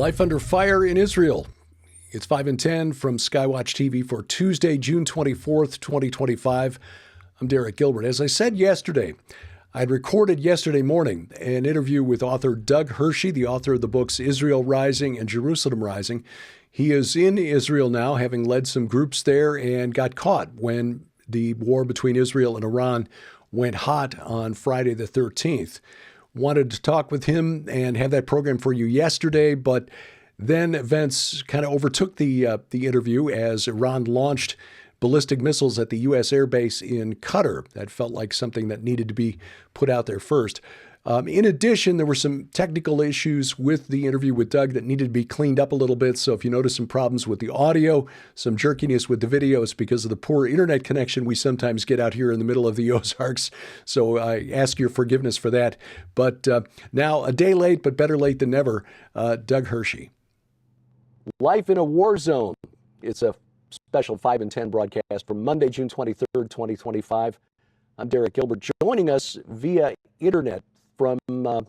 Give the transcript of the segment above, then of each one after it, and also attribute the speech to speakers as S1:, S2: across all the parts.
S1: Life under fire in Israel. It's 5 and 10 from SkyWatchTV for Tuesday, June 24th, 2025. I'm Derek Gilbert. As I said yesterday, I had recorded yesterday morning an interview with author Doug Hershey, the author of the books Israel Rising and Jerusalem Rising. He is in Israel now, having led some groups there, and got caught when the war between Israel and Iran went hot on Friday the 13th. Wanted to talk with him and have that program for you yesterday, but then events kind of overtook the interview as Iran launched ballistic missiles at the U.S. Air Base in Qatar. That felt like something that needed to be put out there first. In addition, there were some technical issues with the interview with Doug that needed to be cleaned up a little bit. So if you notice some problems with the audio, some jerkiness with the video, it's because of the poor internet connection we sometimes get out here in the middle of the Ozarks. So I ask your forgiveness for that. But now, a day late, but better late than never, Doug Hershey. Life in a War Zone. It's a special 5 and 10 broadcast from Monday, June 23rd, 2025. I'm Derek Gilbert, joining us via internet from the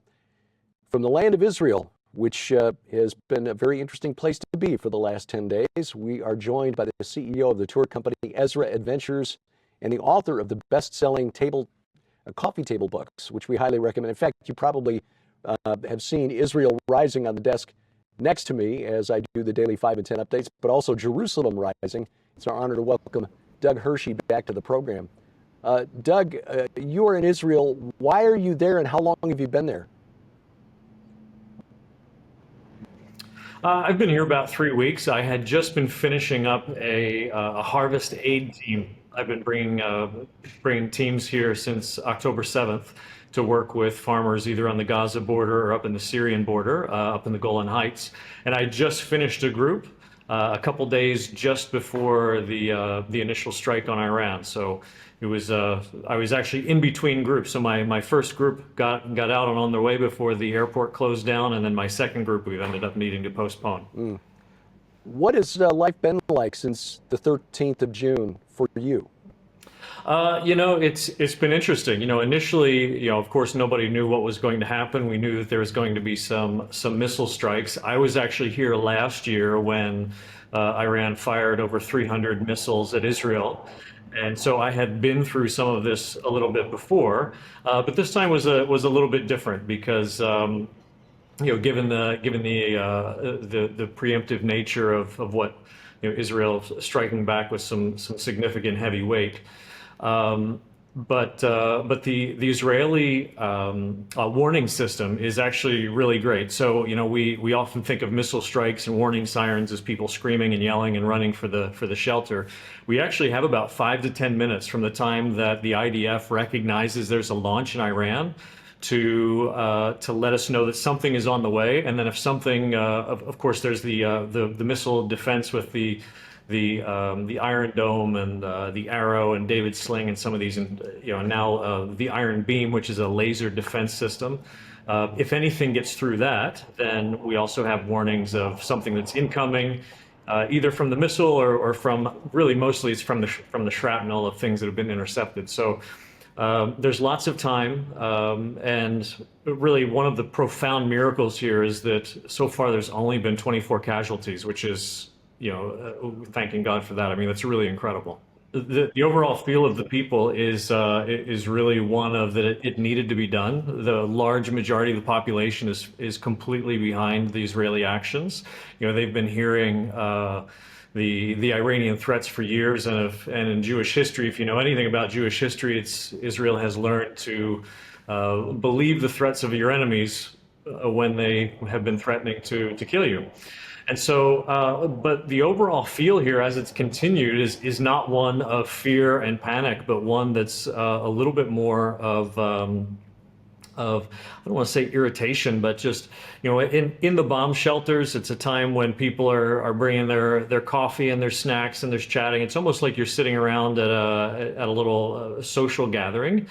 S1: land of Israel, which has been a very interesting place to be for the last 10 days. We are joined by the CEO of the tour company Ezra Adventures and the author of the best-selling coffee table books, which we highly recommend. In fact, you probably have seen Israel Rising on the desk next to me as I do the daily 5 and 10 updates, but also Jerusalem Rising. It's our honor to welcome Doug Hershey back to the program. Doug, you are in Israel. Why are you there, and how long have you been there?
S2: I've been here about 3 weeks. I had just been finishing up a harvest aid team. I've been bringing teams here since October 7th to work with farmers either on the Gaza border or up in the Syrian border, up in the Golan Heights. And I just finished a group a couple days just before the initial strike on Iran. So it was I was actually in between groups. So my first group got out and on their way before the airport closed down, and then my second group we've ended up needing to postpone.
S1: What has life been like since the 13th of June for you?
S2: It's been interesting. Initially, of course, nobody knew what was going to happen. We knew that there was going to be some missile strikes. I was actually here last year when Iran fired over 300 missiles at Israel. And so I had been through some of this a little bit before, but this time was a little bit different because given the preemptive nature of what Israel striking back with some significant heavy weight. But the Israeli warning system is actually really great. So we often think of missile strikes and warning sirens as people screaming and yelling and running for the shelter. We actually have about 5 to 10 minutes from the time that the IDF recognizes there's a launch in Iran to let us know that something is on the way. And then if something, of course, there's the missile defense with the Iron Dome and the Arrow and David's Sling and some of these, and now the Iron Beam, which is a laser defense system. If anything gets through that, then we also have warnings of something that's incoming, either from the missile or from, really mostly it's from the shrapnel of things that have been intercepted. So there's lots of time, and really one of the profound miracles here is that so far there's only been 24 casualties, which is thanking God for that. I mean, that's really incredible. The overall feel of the people is really one of that it needed to be done. The large majority of the population is completely behind the Israeli actions. They've been hearing the Iranian threats for years, and in Jewish history, if you know anything about Jewish history, Israel has learned to believe the threats of your enemies when they have been threatening to kill you. And so, but the overall feel here as it's continued is not one of fear and panic, but one that's a little bit more of I don't want to say irritation, but just, in the bomb shelters, it's a time when people are bringing their coffee and their snacks and there's chatting. It's almost like you're sitting around at a little social gathering.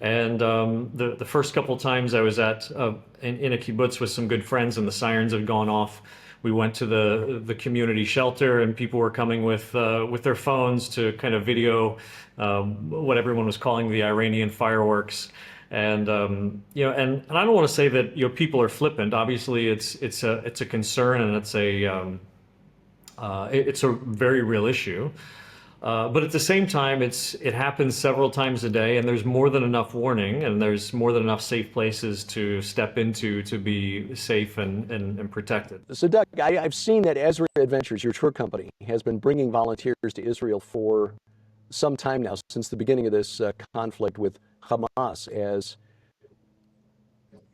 S2: And the first couple times I was in a kibbutz with some good friends and the sirens had gone off, we went to the community shelter and people were coming with their phones to kind of video what everyone was calling the Iranian fireworks. And I don't want to say that people are flippant. Obviously, it's a concern, and it's a very real issue. But at the same time, it happens several times a day, and there's more than enough warning, and there's more than enough safe places to step into to be safe and protected.
S1: So, Doug, I've seen that Ezra Adventures, your tour company, has been bringing volunteers to Israel for some time now, since the beginning of this conflict with Hamas, as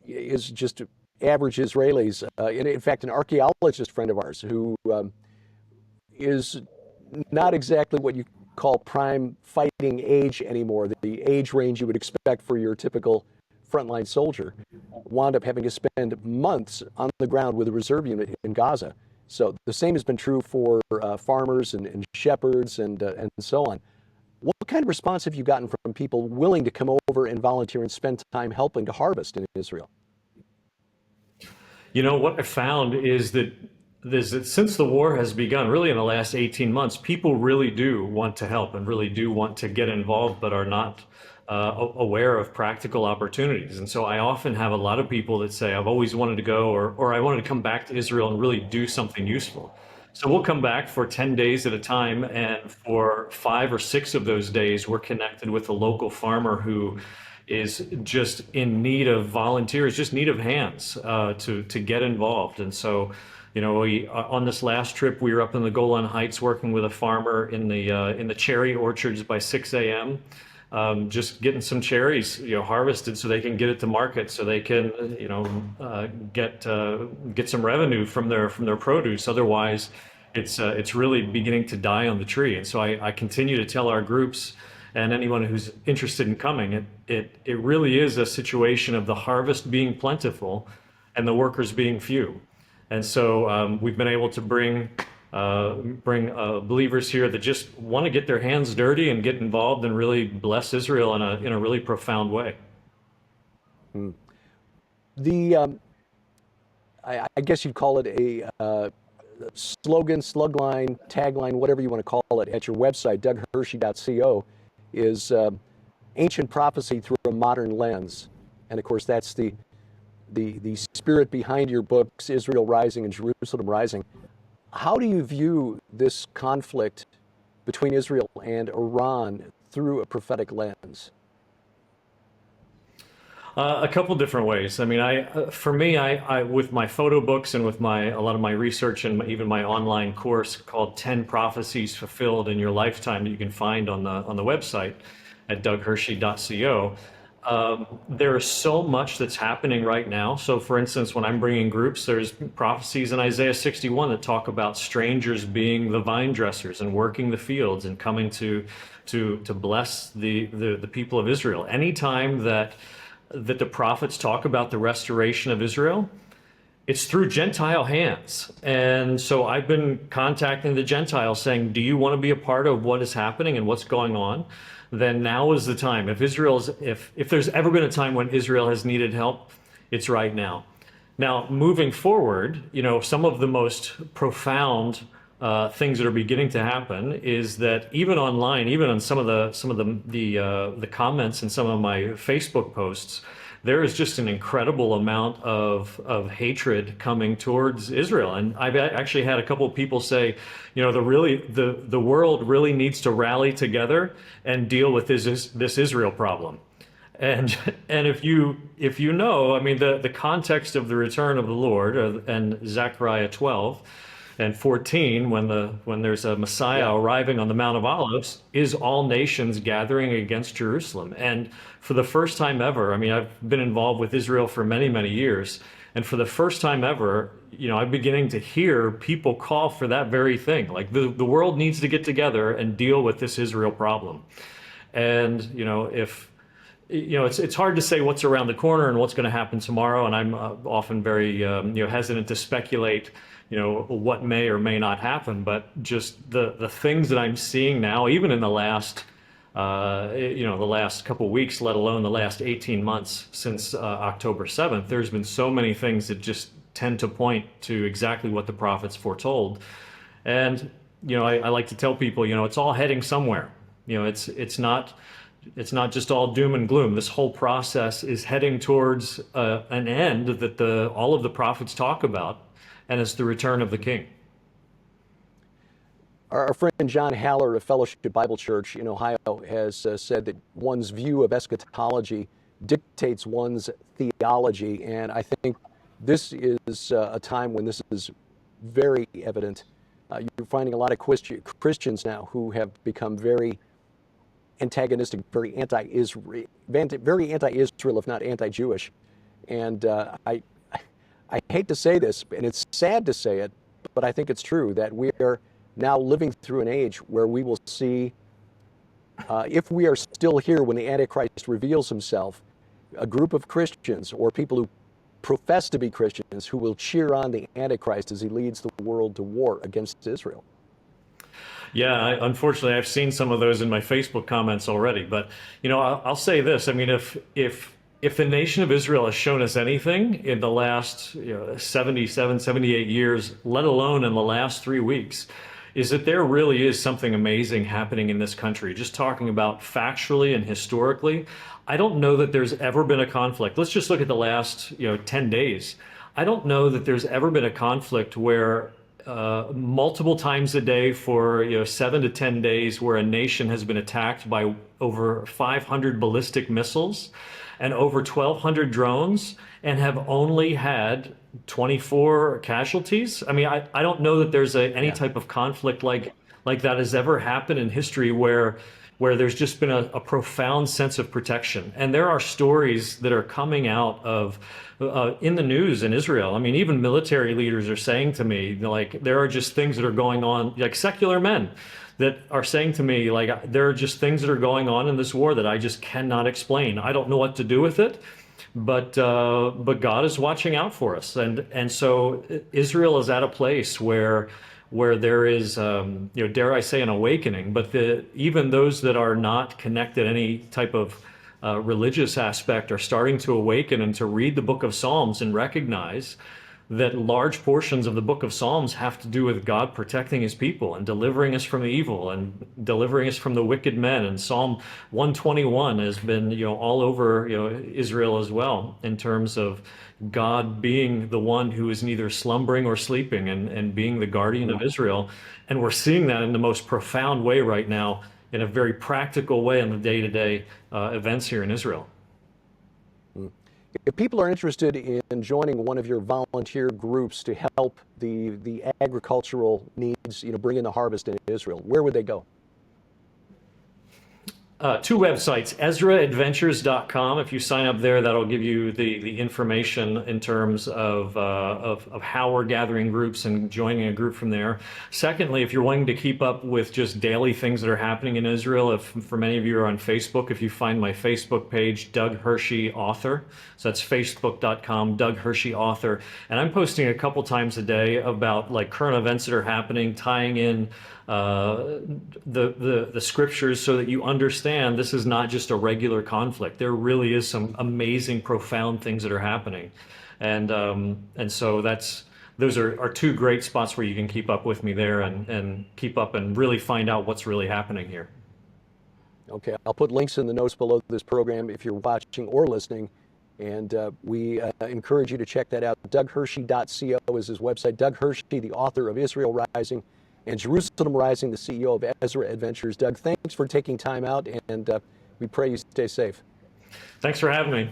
S1: is just average Israelis. In fact, an archaeologist friend of ours who is not exactly what you call prime fighting age anymore, the age range you would expect for your typical frontline soldier, wound up having to spend months on the ground with a reserve unit in Gaza. So the same has been true for farmers and shepherds and so on. What kind of response have you gotten from people willing to come over and volunteer and spend time helping to harvest in Israel?
S2: What I found is that since the war has begun, really in the last 18 months, people really do want to help and really do want to get involved, but are not aware of practical opportunities. And so I often have a lot of people that say, I've always wanted to go, or I wanted to come back to Israel and really do something useful. So we'll come back for 10 days at a time, and for 5 or 6 of those days, we're connected with a local farmer who is just in need of volunteers, just need of hands to get involved. And so, on this last trip, we were up in the Golan Heights working with a farmer in the cherry orchards by 6 a.m. Just getting some cherries, harvested so they can get it to market, so they can, get some revenue from their produce. Otherwise, it's really beginning to die on the tree. And so I continue to tell our groups and anyone who's interested in coming, it really is a situation of the harvest being plentiful and the workers being few. And so we've been able to bring believers here that just want to get their hands dirty and get involved and really bless Israel in a really profound way.
S1: I guess you'd call it a slogan, slugline, tagline, whatever you want to call it, at your website, doughershey.co, is ancient prophecy through a modern lens. And of course, that's the spirit behind your books, Israel Rising and Jerusalem Rising. How do you view this conflict between Israel and Iran through a prophetic lens?
S2: A couple different ways. I mean, for me, with my photo books and with a lot of my research and even my online course called 10 Prophecies Fulfilled in Your Lifetime that you can find on the website at doughershey.co. There is so much that's happening right now. So for instance, when I'm bringing groups, there's prophecies in Isaiah 61 that talk about strangers being the vine dressers and working the fields and coming to bless the people of Israel. Anytime that the prophets talk about the restoration of Israel, it's through Gentile hands. And so I've been contacting the Gentiles saying, do you want to be a part of what is happening and what's going on? Then now is the time. If there's ever been a time when Israel has needed help, it's right now. Now, moving forward, some of the most profound things that are beginning to happen is that even online, even on some of the comments in some of my Facebook posts, there is just an incredible amount of hatred coming towards Israel. And I've actually had a couple of people say, the world really needs to rally together and deal with this Israel problem. And if you know, I mean, the context of the return of the Lord and Zechariah 12 and 14, when there's a Messiah arriving on the Mount of Olives, is all nations gathering against Jerusalem. And for the first time ever, I mean, I've been involved with Israel for many, many years, and for the first time ever, I'm beginning to hear people call for that very thing. Like the world needs to get together and deal with this Israel problem. And it's hard to say what's around the corner and what's going to happen tomorrow, and I'm often very hesitant to speculate what may or may not happen, but just the things that I'm seeing now, even in the last couple of weeks, let alone the last 18 months since October 7th, there's been so many things that just tend to point to exactly what the prophets foretold. And I like to tell people, it's all heading somewhere. It's not it's not just all doom and gloom. This whole process is heading towards an end that all of the prophets talk about, and it's the return of the King.
S1: Our friend John Haller of Fellowship Bible Church in Ohio has said that one's view of eschatology dictates one's theology, and I think this is a time when this is very evident. You're finding a lot of Christians now who have become very antagonistic, very anti-Israel, if not anti-Jewish. And I hate to say this, and it's sad to say it, but I think it's true that we are now living through an age where we will see, if we are still here when the Antichrist reveals himself, a group of Christians or people who profess to be Christians who will cheer on the Antichrist as he leads the world to war against Israel.
S2: Yeah, unfortunately, I've seen some of those in my Facebook comments already. But, I'll say this. I mean, if the nation of Israel has shown us anything in the last 77, 78 years, let alone in the last 3 weeks, is that there really is something amazing happening in this country. Just talking about factually and historically, I don't know that there's ever been a conflict. Let's just look at the last 10 days. I don't know that there's ever been a conflict where multiple times a day for 7 to 10 days where a nation has been attacked by over 500 ballistic missiles and over 1,200 drones and have only had 24 casualties. I mean, I don't know that there's any type of conflict like that has ever happened in history where there's just been a profound sense of protection. And there are stories that are coming out of in the news in Israel. I mean, even military leaders are saying to me, like, there are just things that are going on, like secular men that are saying to me, like, there are just things that are going on in this war that I just cannot explain. I don't know what to do with it, but God is watching out for us. And so Israel is at a place where there is, dare I say, an awakening, but even those that are not connected any type of religious aspect are starting to awaken and to read the book of Psalms and recognize that large portions of the book of Psalms have to do with God protecting his people and delivering us from evil and delivering us from the wicked men. And Psalm 121 has been, all over, Israel as well, in terms of God being the one who is neither slumbering or sleeping and being the guardian of Israel. And we're seeing that in the most profound way right now, in a very practical way in the day-to-day events here in Israel.
S1: If people are interested in joining one of your volunteer groups to help the agricultural needs, bring in the harvest in Israel, where would they go?
S2: Two websites, EzraAdventures.com. If you sign up there, that'll give you the information in terms of how we're gathering groups and joining a group from there. Secondly, if you're wanting to keep up with just daily things that are happening in Israel, if for many of you are on Facebook, if you find my Facebook page, Doug Hershey Author. So that's facebook.com, Doug Hershey Author. And I'm posting a couple times a day about like current events that are happening, tying in the scriptures so that you understand this is not just a regular conflict. There really is some amazing, profound things that are happening. And so those are two great spots where you can keep up with me there and keep up and really find out what's really happening here.
S1: Okay, I'll put links in the notes below this program if you're watching or listening. And we encourage you to check that out. DougHershey.co is his website. Doug Hershey, the author of Israel Rising and Jerusalem Rising, the CEO of Ezra Adventures. Doug, thanks for taking time out, and we pray you stay safe.
S2: Thanks for having me.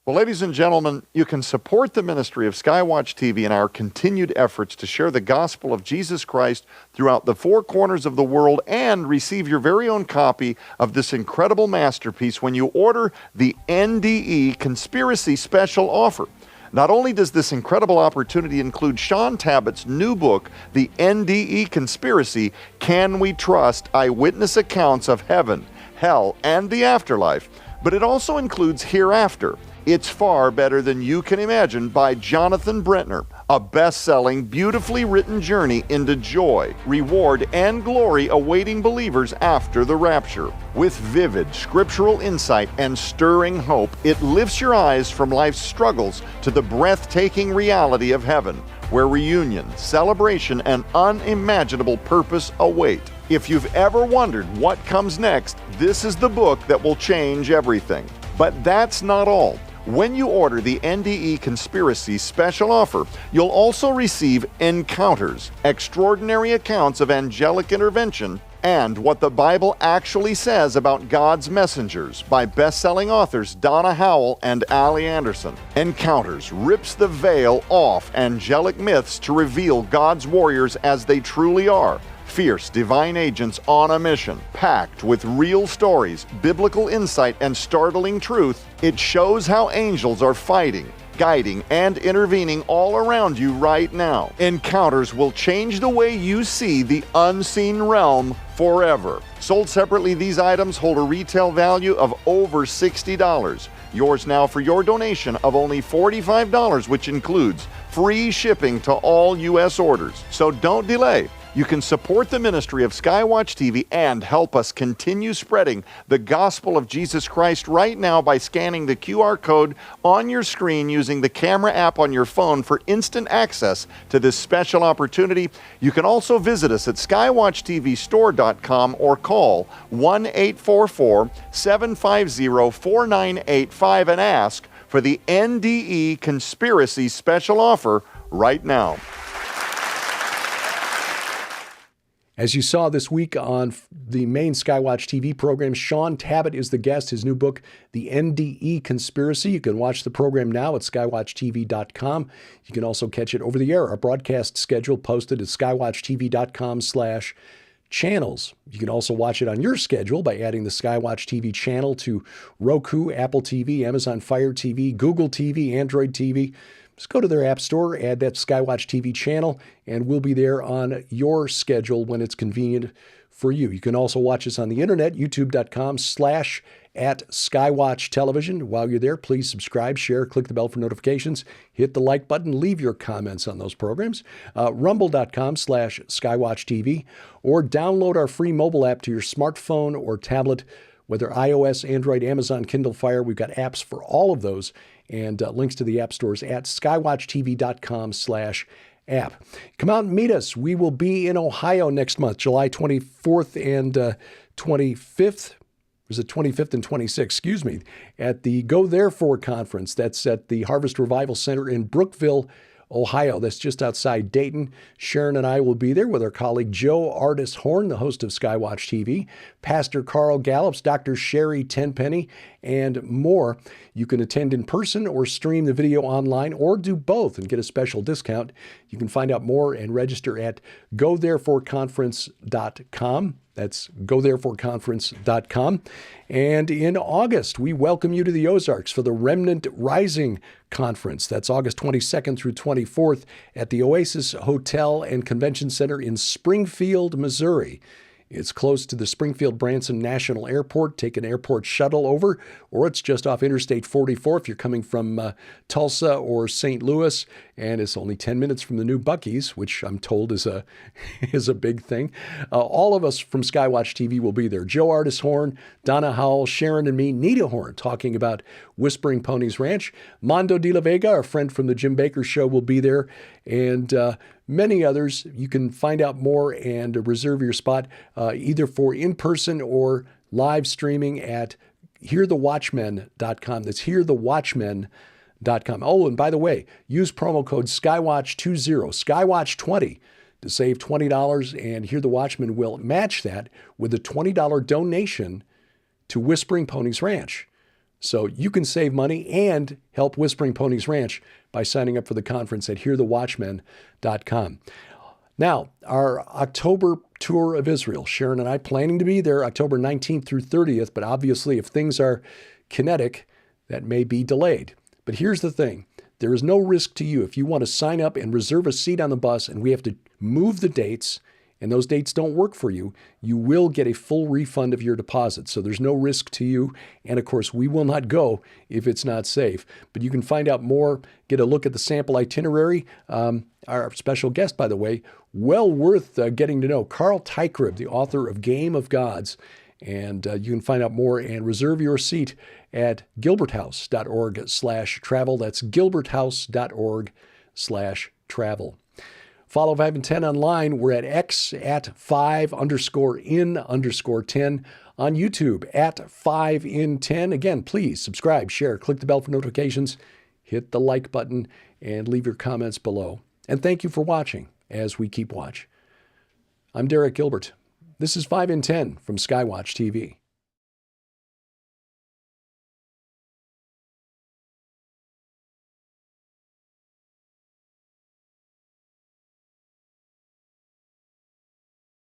S3: Well, ladies and gentlemen, you can support the ministry of SkyWatch TV and our continued efforts to share the gospel of Jesus Christ throughout the four corners of the world and receive your very own copy of this incredible masterpiece when you order the NDE Conspiracy Special Offer. Not only does this incredible opportunity include Sean Tabbitt's new book, The NDE Conspiracy, Can We Trust Eyewitness Accounts of Heaven, Hell, and the Afterlife, but it also includes Hereafter. It's Far Better Than You Can Imagine by Jonathan Brentner, a best-selling, beautifully written journey into joy, reward, and glory awaiting believers after the rapture. With vivid scriptural insight and stirring hope, it lifts your eyes from life's struggles to the breathtaking reality of heaven, where reunion, celebration, and unimaginable purpose await. If you've ever wondered what comes next, this is the book that will change everything. But that's not all. When you order the NDE Conspiracy special offer, you'll also receive Encounters, extraordinary accounts of angelic intervention, and what the Bible actually says about God's messengers by best-selling authors Donna, Howell, and Allie Anderson. Encounters rips the veil off angelic myths to reveal God's warriors as they truly are. Fierce divine agents on a mission, packed with real stories, biblical insight, and startling truth. It shows how angels are fighting, guiding, and intervening all around you right now. Encounters will change the way you see the unseen realm forever. Sold separately, these items hold a retail value of over $60. Yours now for your donation of only $45, which includes free shipping to all U.S. orders. So don't delay. You can support the ministry of SkyWatch TV and help us continue spreading the gospel of Jesus Christ right now by scanning the QR code on your screen using the camera app on your phone for instant access to this special opportunity. You can also visit us at skywatchtvstore.com or call 1-844-750-4985 and ask for the NDE Conspiracy special offer right now.
S1: As you saw this week on the main SkyWatch TV program, Sean Tabbitt is the guest. His new book, The NDE Conspiracy. You can watch the program now at skywatchtv.com. You can also catch it over the air. Our broadcast schedule posted at skywatchtv.com/channels. You can also watch it on your schedule by adding the SkyWatch TV channel to Roku, Apple TV, Amazon Fire TV, Google TV, Android TV. Just go to their app store, add that SkyWatch TV channel, and we'll be there on your schedule when it's convenient for you. You can also watch us on the internet, youtube.com/@SkyWatch Television. While you're there, please subscribe, share, click the bell for notifications, hit the like button, leave your comments on those programs. Rumble.com/SkyWatch TV, or download our free mobile app to your smartphone or tablet, whether iOS, Android, Amazon, Kindle Fire. We've got apps for all of those, and links to the app stores at skywatchtv.com/app. Come out and meet us. We will be in Ohio next month, July 24th and 25th. Was it 25th and 26th? Excuse me. At the Go Therefore conference. That's at the Harvest Revival Center in Brookville, Ohio. That's just outside Dayton. Sharon and I will be there with our colleague Joe Ardis Horn, the host of SkyWatch TV, Pastor Carl Gallups, Dr. Sherry Tenpenny, and more. You can attend in person or stream the video online or do both and get a special discount. You can find out more and register at gothereforeconference.com. That's gothereforeconference.com. And in August, we welcome you to the Ozarks for the Remnant Rising Conference. That's August 22nd through 24th at the Oasis Hotel and Convention Center in Springfield, Missouri. It's close to the Springfield-Branson National Airport. Take an airport shuttle over, or it's just off Interstate 44 if you're coming from Tulsa or St. Louis, and it's only 10 minutes from the new Buc-ee's, which I'm told is a big thing. All of us from SkyWatch TV will be there. Joe Ardis Horn, Donna Howell, Sharon, and me, Nita Horn, talking about Whispering Ponies Ranch. Mondo de la Vega, our friend from the Jim Baker Show, will be there, and many others. You can find out more and reserve your spot either for in-person or live streaming at hearthewatchmen.com. That's hearthewatchmen.com. Oh, and by the way, use promo code SkyWatch20, SkyWatch20 to save $20, and Hear the Watchmen will match that with a $20 donation to Whispering Ponies Ranch. So you can save money and help Whispering Ponies Ranch by signing up for the conference at hearthewatchmen.com. Now, our October tour of Israel. Sharon and I planning to be there October 19th through 30th, but obviously if things are kinetic, that may be delayed. But here's the thing. There is no risk to you. If you want to sign up and reserve a seat on the bus and we have to move the dates, and those dates don't work for you, you will get a full refund of your deposit. So there's no risk to you. And of course, we will not go if it's not safe. But you can find out more, get a look at the sample itinerary. Our special guest, by the way, well worth getting to know, Carl Teichrib, the author of Game of Gods. And you can find out more and reserve your seat at gilberthouse.org/travel. That's gilberthouse.org/travel. Follow 5 in 10 online. We're at X at 5_in_10. On YouTube at 5 in 10. Again, please subscribe, share, click the bell for notifications, hit the like button, and leave your comments below. And thank you for watching as we keep watch. I'm Derek Gilbert. This is 5 in 10 from SkyWatch TV.